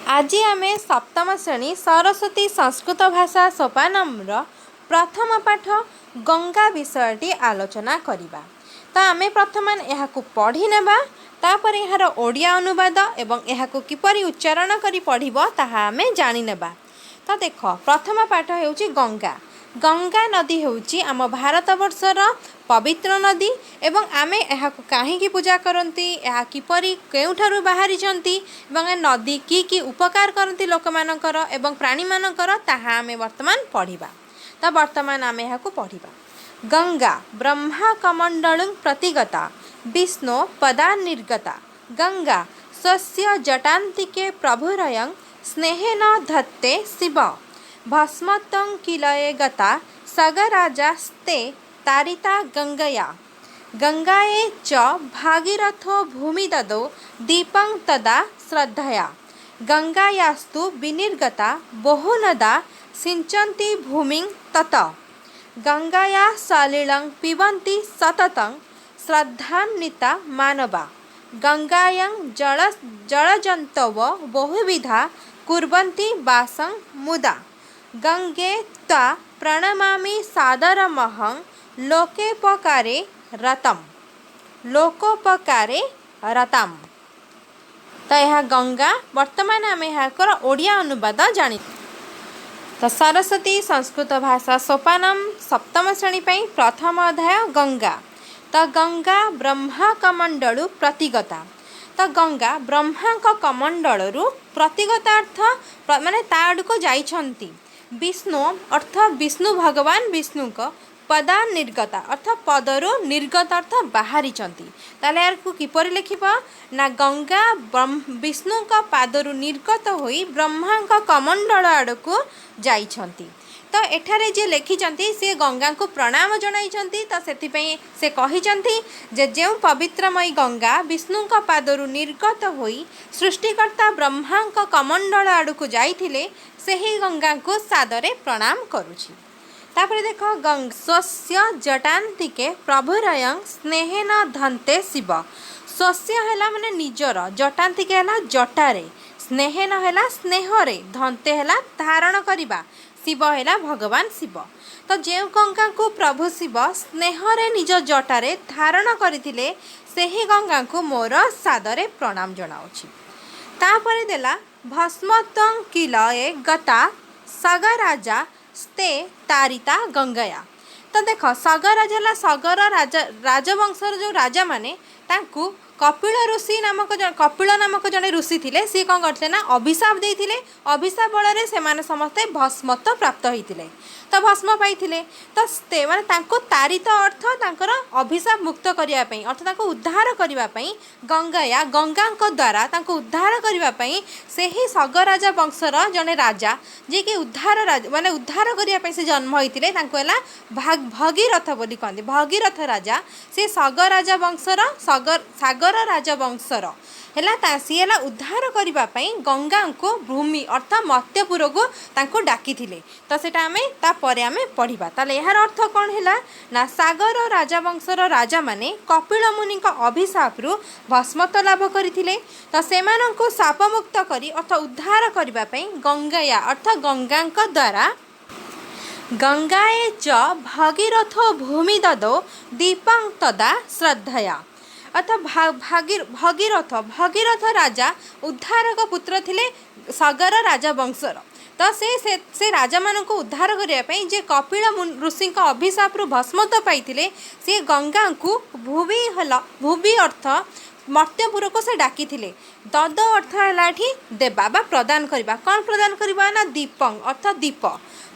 आज आम सप्तम श्रेणी सरस्वती संस्कृत भाषा सोपानम्र प्रथम पाठ गंगा विषयटी आलोचना करिबा। तो आम प्रथम यहाँ पढ़ी नेबा, तापर यार ओडिया अनुवाद एवं यहाँ किपरि उच्चारण करी पढ़िबो ताहा आमे जानि नेबा। तो देख प्रथम पाठ हेउची गंगा। गंगा नदी हेउची आम भारत वर्षर पवित्र नदी एवं आमे यहाँ कहीं पूजा करती, यह किपरि केउठारु बाहरी एवं नदी की उपकार करती लोक मानकर एवं प्राणी मानकर ताहा आमे वर्तमान पढ़िबा। तो वर्तमान आमे यहाँ पढ़िबा। गंगा ब्रह्मा कमंडलुं प्रतिगता विष्णु पदा निर्गता। गंगा स्वस्य जटान्तिके प्रभुरयं स्नेहेन धत्ते शिव। भस्मतं किलये गता सगराजास्ते तारिता गंगया। गंगाये च भागीरथो भूमि ददौ दीपं तदा श्रद्धया। गंगायास्तु विनिर्गता बहुनदा सिंचन्ति भूमिं तत। गंगाया सलिलं पिबन्ति सततं श्रद्धान्विता मानवा। गंगायां जलजन्तव बहुविधा कुर्वन्ति वासं मुदा। गंगे त्वा प्रणमामि सादरमहं लोकोपकारे रतम। लोकोपकारे रतम। तो यह गंगा वर्तमान आम यहाँ ओडिया अनुवाद जानी। तो सरस्वती संस्कृत भाषा सोपानम सप्तम श्रेणी प्रथम अध्याय गंगा। तो गंगा ब्रह्मा कमंडलु प्रतिगता। तो गंगा ब्रह्मा कमंडलु प्रतिगता अर्थ माने ता आड़को जाइछंती। विष्णु अर्थ विष्णु भगवान विष्णु को पदा निर्गता अर्थ पदरु निर्गत अर्थ बाहरी चंती। ताले यार को किपरि लिखिबा ना गंगा विष्णु का पादरु निर्गत होई ब्रह्मा का कमंडल आड़को जाइछंती। तो एठारे जे लिखिचंती से गंगा को प्रणाम जणाइछंती। तो सेथिपई से कहिचंती जे जेउ पवित्रमयी गंगा विष्णु का पादरु निर्गत होई सृष्टिकर्ता ब्रह्मा का कमंडल आड़को जाइथिले सेही गंगा को सादरे प्रणाम करुछि। तापर देख स्वस्य जटान्तिके प्रभुरयं स्नेहेन धन्ते शिव। स्वस्य हैला माने निजर, जटान्तिके हैला जटारे, स्नेहेन हैला स्नेहरे, धन्ते हैला धारण करिबा, शिव हैला भगवान शिव। तो जेउ गंगा को प्रभु शिव स्नेहरे निज जटारे धारण करथिले सेही गंगा को मोर सादरे प्रणाम जणाउछि। तापर देला भस्मतं किलये गता सगराजा स्ते तारिता गंगया। तो देख सगराजा सगर राजवंशर जो राजा माने तांकु कपिल ऋषि नामक कपिल नामक जड़े ऋषि थिले। सी कौन करते ना अभिशाप देइथिले। अभिशाप बल से माने समस्ते भस्मत्व प्राप्त होइथिले। तो भस्म पाइथिले। तो माने तांको तारित अर्थ तांकर अभिशाप मुक्त करिया पई अर्थ तांको उद्धार करिवा पई गंगाया गंगा द्वारा तांको उद्धार करिवा पई सेही सगराजा वंशर जने राजा जे कि उद्धार राजा माने उद्धार करिया पई से जन्म होइथिले तांको हला भगीरथ बोली कहंदी। भगीरथ राजा से सगराजा वंशर सागर राजवंशर है सी है उद्धार करने गंगा को भूमि अर्थ मर्त्यपुर को तांको डाकी थिले। तो सेटा आमे तापर आमे पढ़िबा। ताले यार अर्थ कौन है ना सागर राजवंशर राजा माने कपिल मुनि अभिशाप रु भस्मत्व लाभ करथिले। तो सेमानंको शाप मुक्त करी अर्थ उद्धार करने गंगाया अर्थ गंगा द्वारा गंगाए च भगीरथो भूमि ददौ दीपं तदा श्रद्धया। अर्थात भगीरथ राजा उद्धारक पुत्र थिले सगर राजवंशर। तो से राजा मान को उद्धार करने जे कपिल ऋषि अभिशाप भस्मत्व पाई से गंगा को भूवि अर्थ मर्त्यपुर को से डाकी थिले। दद अर्थ है देवा बा प्रदान करवा। कौन प्रदान करवा ना दीपं अर्थ दीप।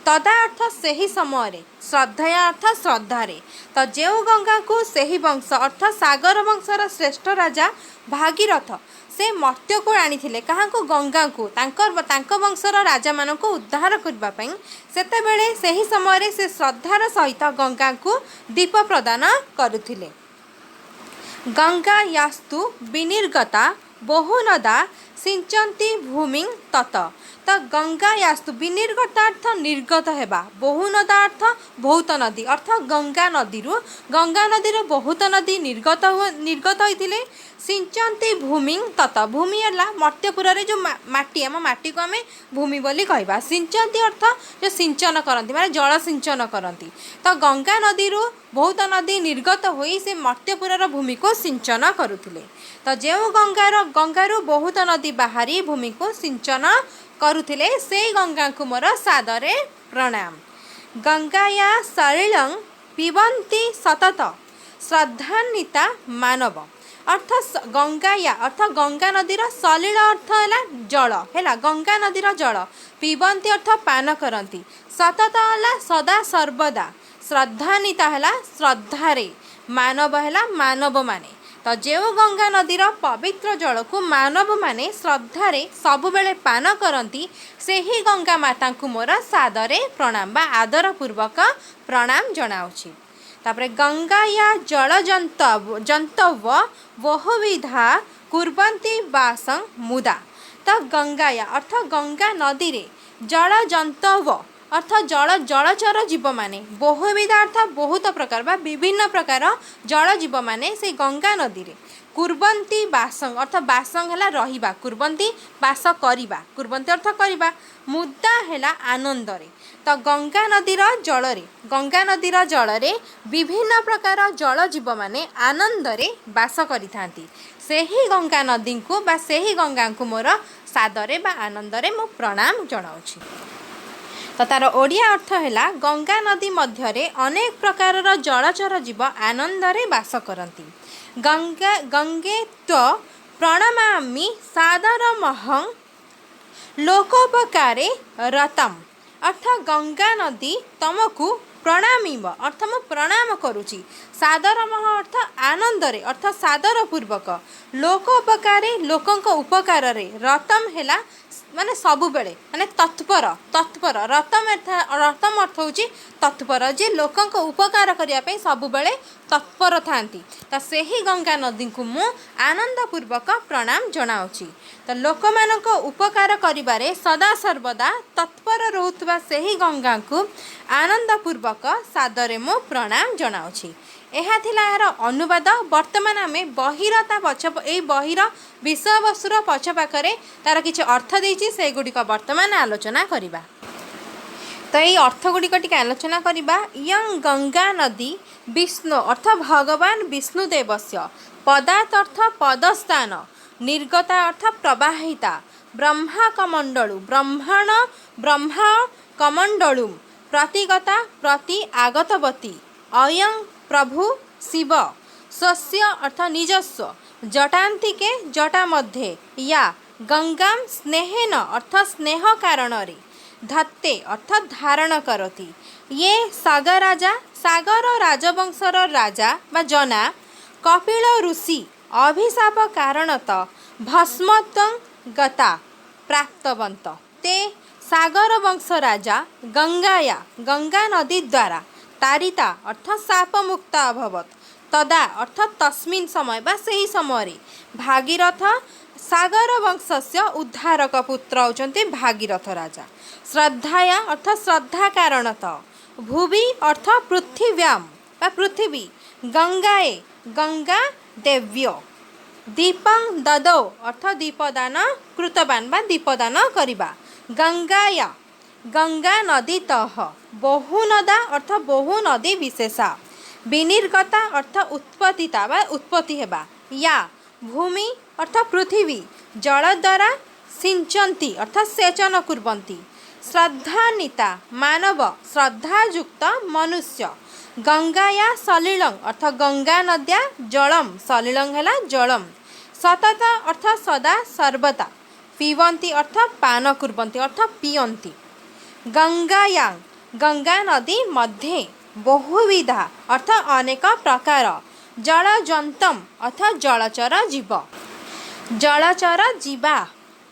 तदा अर्थ सही समय श्रद्धया अर्थ श्रद्धारे। तो जो गंगा को सही वंश अर्थ सागर वंशर श्रेष्ठ राजा भागीरथ से मर्त्य को आनी क्या को गंगा को तांको वंशर राजा मान को उद्धार करने सेतेबेले सही समय से श्रद्धार सहित गंगा को दीप प्रदान करुथिले। गंगा यास्तु विनिर्गता बहुनदा सिंचन्ति भूमि तत। तो गंगायास्तु विनिर्गत अर्थ निर्गत हेबा, बहुनदा अर्थ बहुत नदी, अर्थ गंगा नदी बहुत नदी निर्गत होइतिले। सिंचन्ति भूमि तत, भूमि है मर्त्यपुर जो माटी, आम माटी को आम भूमि बोली कहवा। सिंचन्ति अर्थ जो सिंचन करती माने जल सिंचन करती। तो गंगा नदी बहुत नदी निर्गत होई से मर्त्यपुर भूमि को सिंचन करुथिले। तो जो गंगारू बहुत नदी बाहरी भूमि को सिंचन करुथिले से गंगा को मोर सादरे प्रणाम। गंगाया सलिलं पिबन्ति सतत श्रद्धान्विता मानव। अर्थ गंगाया अर्थ गंगा नदीर सलिल अर्थ है जल है, गंगा नदीर जल। पिबन्ति अर्थ पान करती, सतत है सदा सर्वदा, श्रद्धान्विता है श्रद्धारे, मानव है मानव माने। तो जो गंगा नदीर पवित्र जल को मानव माने श्रद्धारे सबुबेले पान करती से ही गंगा माता को मोर सादरे प्रणाम बा आदर पूर्वक प्रणाम जनाऊँगी। तापरे गंगाया जल जंतव बहुविधा कुर्वन्ति वासं मुदा। तो गंगाया अर्थ गंगा नदी रे जल जंतव अर्थ जलचर जीव माने, बहुविधा अर्थ बहुत प्रकार बा विभिन्न प्रकार जल जीव माने से गंगा नदी रे कुर्वन्ति वासं अर्थ वासं है रहिबा, कुर्वन्ति वास करिबा, कुर्वन्ति अर्थ करिबा, मुदा है आनंद रे। तो गंगा नदीर जल रे विभिन्न प्रकार जल जीव माने आनंद रे वास करिथांती। सेही गंगा नदी को बा सेही गंगा को मोर सादरे बा आनंद रे मो प्रणाम जनाऊँगी। तो तार ओडिया अर्थ है गंगा नदी मध्य अनेक प्रकार जलचर जीव आनंद रे वास करती। गंगे प्रणमामि सादरमहं लोकोपकारे रतम। अर्थ गंगा नदी तुमको प्रणामीब अर्थ मु प्रणाम करुची, सादरमह अर्थ आनंद रे अर्थ सादर पूर्वक, लोकोपकारे लोकंक उपकार रे, रतम है माने सबुबेले माने तत्पर तत्पर, रतम अर्थ होची तत्पर, जे लोकंक उपकार करिया पे सबुबेले तत्पर थांती। तो सेही गंगा नदी को मु आनंद पूर्वक प्रणाम जनाऊँगी। तो लोक मानक उपकार करिबारे सदा सर्वदा तत्पर रहुतबा सेही गंगा को आनंद पूर्वक सादरे मु प्रणाम जनाऊँगी। यह थिला यार अनुवाद। वर्तमान आमे बहिरता पछ ए बहिर विषय वस्तुर पछ पाखरे तार किछि अर्थ देछि से गुडिक वर्तमान आलोचना करिबा। तो ये अर्थ गुडिक टिके आलोचना करिबा। यं गंगा नदी विष्णु अर्थ भगवान विष्णुदेवस्य, पदात् अर्थ पदस्थान, निर्गता अर्थ प्रवाहिता, ब्रह्मा कमंडलु ब्रह्मा कमंडलु, प्रतिगता प्रति आगतवती, अयं प्रभु शिव स्वस्य अर्थ निजस्व, जटान्तिके जटा मध्ये, या गंगा स्नेहेन अर्थ स्नेह कारण रे, धत्ते अर्थ धारण करती, ये सागर राजवंशर राजा बा जना कपिल ऋषि अभिशाप कारणत भस्मत्वं गता प्राप्तवंत। ते सागर वंश राजा गंगा नदी द्वारा तारिता अर्थ शाप मुक्ता अभवत। तदा अर्थ तस्मिन् समय बा सही समय भागीरथ सागर वंशस्य उद्धारक पुत्र होचंती भागीरथ राजा। श्रद्धाया अर्थ श्रद्धा कारणत, भुवि अर्थ पृथिव्याम बा पृथ्वी, गंगाए गंगा देव्य, दीपं ददौ अर्थ दीपदान कृतवान बा दीपदान करिबा, गंगाया गंगा नदी तह, बहुनदा अर्थ बहु नदी विशेषा, विनिर्गता अर्थ उत्पत्तिता बा उत्पत्ति हेबा, या भूमि अर्थ पृथ्वी जल द्वारा सिंचन्ति अर्थ सेचन कुर्वन्ति, श्रद्धान्विता मानव श्रद्धायुक्त मनुष्य, गंगाया सलिलं अर्थ गंगा नद्या जलम, सलिलं है जलम, सतत अर्थ सदा सर्वदा, पिबन्ति अर्थ पान कुर्वन्ति अर्थ पियन्ति, गंगायां गंगा नदी मध्ये बहुविधा अर्थ अनेक प्रकार, जलजन्तम अर्थ जलचर जीव, जलचर जीवा,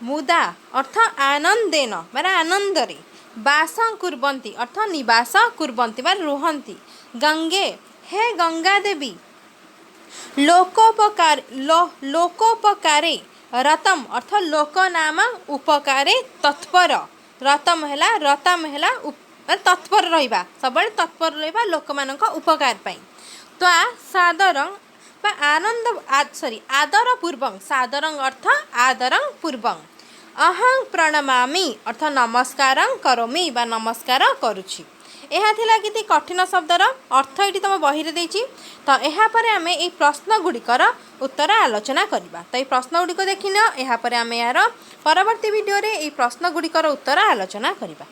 मुदा अर्थ आनंदेन माने आनंदरे, वासं कुर्वन्ति अर्थ निवास कुर्वन्ति माने रुहन्ति, गंगे हे गंगा देवी, लोकोपकारे रतम अर्थ लोक नाम उपकारे तत्पर रतम है रतम है तत्पर रहा सब तत्पर रहा लोक मान उपकार पाई त्वा सादर आनंद सॉरी आदर पूर्वक सादर अर्थ आदर पूर्वक अहं प्रणमामि अर्थ नमस्कार करोमि बा नमस्कार करुछि। यह थिला किति कठिन शब्दर अर्थ ये तुम बही रे देछि तो यापर आम ये प्रश्न गुड़िकर उत्तर आलोचना करवा। तो ये प्रश्न गुड़िक देखिन यापर आम यार परवर्ती वीडियो रे ये प्रश्न गुड़िकर उत्तर आलोचना करवा।